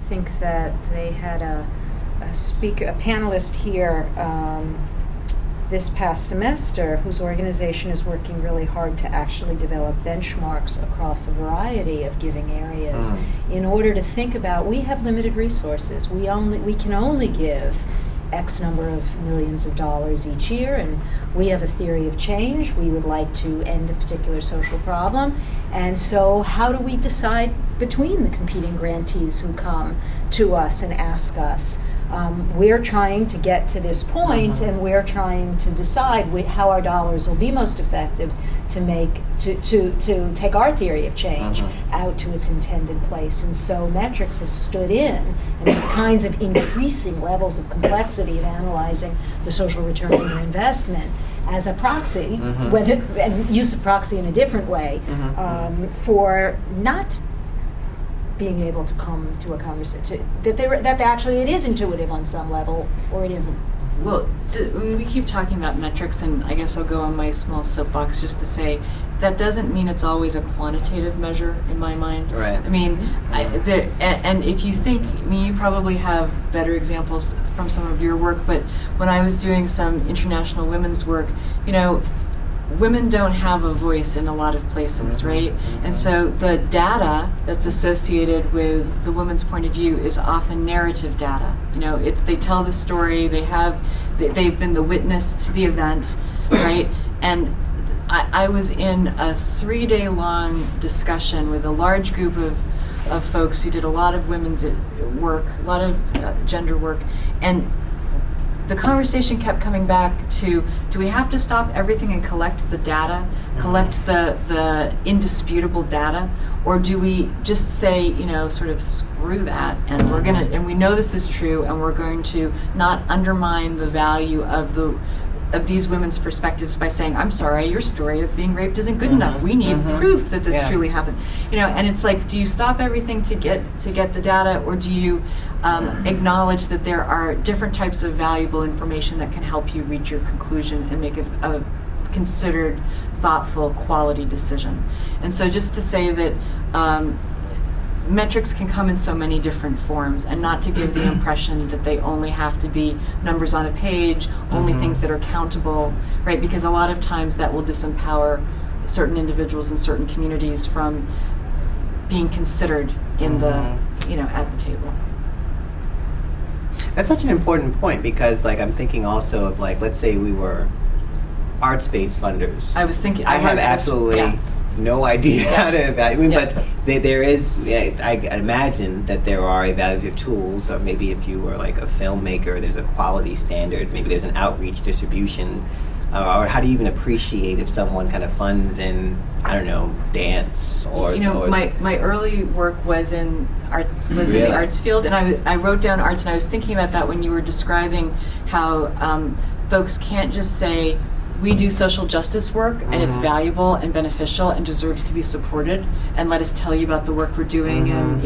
think that they had a panelist here this past semester whose organization is working really hard to actually develop benchmarks across a variety of giving areas in order to think about, we have limited resources. We can only give X number of millions of dollars each year, and we have a theory of change. We would like to end a particular social problem. And so how do we decide between the competing grantees who come to us and ask us? We're trying to get to this point, and we're trying to decide how our dollars will be most effective to take our theory of change out to its intended place. And so metrics have stood in, and these kinds of increasing levels of complexity of analyzing the social return on your investment as a proxy, and use of proxy in a different way, for not being able to come to a conversation, that actually it is intuitive on some level, or it isn't. Well, we keep talking about metrics, and I guess I'll go on my small soapbox just to say that doesn't mean it's always a quantitative measure in my mind. Right. I mean, and if you think, you probably have better examples from some of your work, but when I was doing some international women's work, women don't have a voice in a lot of places, right? And so the data that's associated with the woman's point of view is often narrative data. They tell the story, they've been the witness to the event, right? And I was in a 3-day long discussion with a large group of folks who did a lot of women's work, a lot of gender work, and the conversation kept coming back to, do we have to stop everything and collect the data, collect the indisputable data, or do we just say, sort of screw that, and and we know this is true, and we're going to not undermine the value of these women's perspectives by saying, I'm sorry, your story of being raped isn't good enough. We need proof that this truly happened. And it's like, do you stop everything to get the data, or do you acknowledge that there are different types of valuable information that can help you reach your conclusion and make a considered, thoughtful, quality decision? And so just to say that metrics can come in so many different forms, and not to give the impression that they only have to be numbers on a page, only things that are countable, right? Because a lot of times that will disempower certain individuals in certain communities from being considered in the, at the table. That's such an important point, because I'm thinking also of let's say we were arts-based funders. I was thinking, I have absolutely no idea how to evaluate, but there is, I imagine that there are evaluative tools, or maybe if you were a filmmaker, there's a quality standard, maybe there's an outreach distribution, or how do you even appreciate if someone kind of funds in, I don't know, dance or... my early work was in art, in the arts field, and I wrote down arts, and I was thinking about that when you were describing how folks can't just say, we do social justice work, and it's valuable and beneficial and deserves to be supported, and let us tell you about the work we're doing and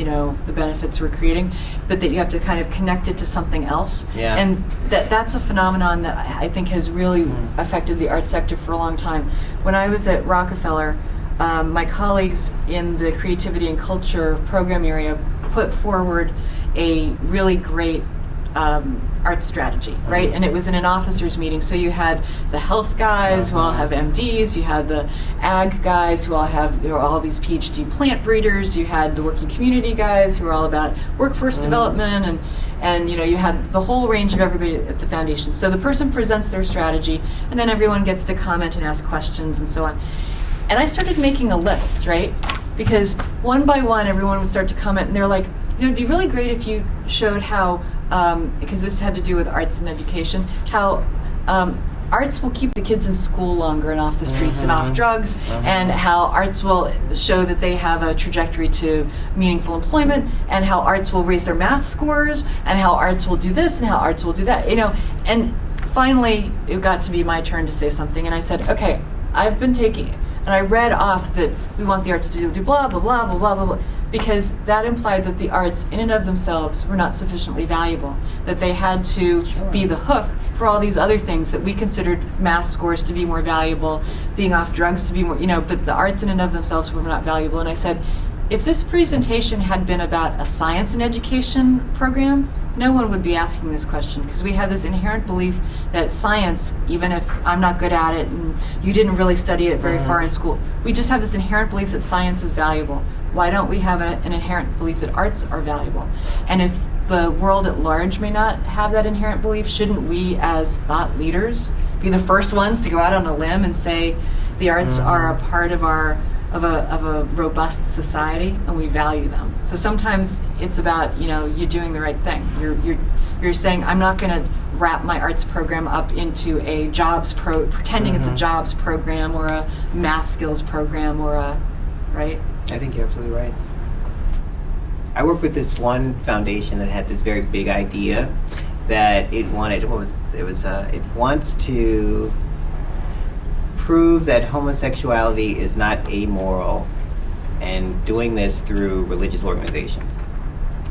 the benefits we're creating, but that you have to kind of connect it to something else. And that's a phenomenon that I think has really affected the art sector for a long time. When I was at Rockefeller, my colleagues in the creativity and culture program area put forward a really great art strategy, right? And it was in an officers meeting, so you had the health guys who all have MDs, you had the ag guys who all all these PhD plant breeders, you had the working community guys who were all about workforce development, and you had the whole range of everybody at the foundation. So the person presents their strategy, and then everyone gets to comment and ask questions and so on. And I started making a list, right? Because one by one, everyone would start to comment, and they're like, it'd be really great if you showed how, because this had to do with arts and education, how arts will keep the kids in school longer and off the streets and off drugs, and how arts will show that they have a trajectory to meaningful employment, and how arts will raise their math scores, and how arts will do this, and how arts will do that. And finally, it got to be my turn to say something, and I said, okay, I've been taking it. And I read off that we want the arts to do blah, blah, blah, blah, blah, blah, blah, because that implied that the arts in and of themselves were not sufficiently valuable, that they had to be the hook for all these other things that we considered math scores to be more valuable, being off drugs to be more, but the arts in and of themselves were not valuable. And I said, If this presentation had been about a science and education program, no one would be asking this question, because we have this inherent belief that science, even if I'm not good at it and you didn't really study it very far in school, we just have this inherent belief that science is valuable. Why don't we have an inherent belief that arts are valuable? And if the world at large may not have that inherent belief, shouldn't we as thought leaders be the first ones to go out on a limb and say the arts are a part of of a robust society and we value them? So sometimes it's about, you doing the right thing. You're saying, I'm not going to wrap my arts program up into a pretending it's a jobs program or a math skills program right? I think you're absolutely right. I work with this one foundation that had this very big idea that it wants to prove that homosexuality is not amoral, and doing this through religious organizations.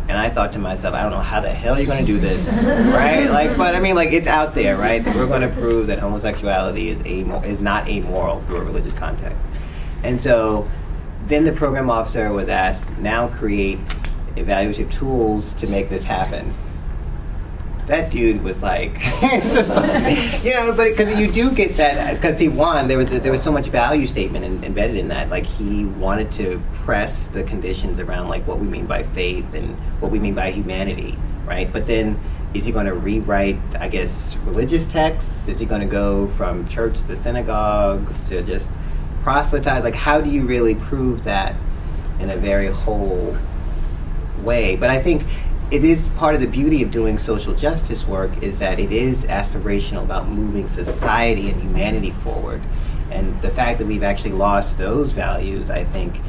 And I thought to myself, I don't know how the hell you're going to do this, right? But I mean, it's out there, right? That we're going to prove that homosexuality is not amoral through a religious context. And so then the program officer was asked, now create evaluative tools to make this happen. That dude was but because you do get that, because he won, there was so much value statement embedded in that. He wanted to press the conditions around what we mean by faith and what we mean by humanity, right? But then, is he going to rewrite, I guess, religious texts? Is he going to go from church to synagogues to just proselytize? How do you really prove that in a very whole way? But I think it is part of the beauty of doing social justice work, is that it is aspirational about moving society and humanity forward. And the fact that we've actually lost those values, I think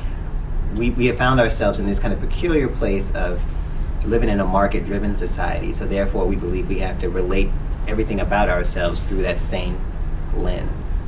we have found ourselves in this kind of peculiar place of living in a market-driven society. So therefore we believe we have to relate everything about ourselves through that same lens.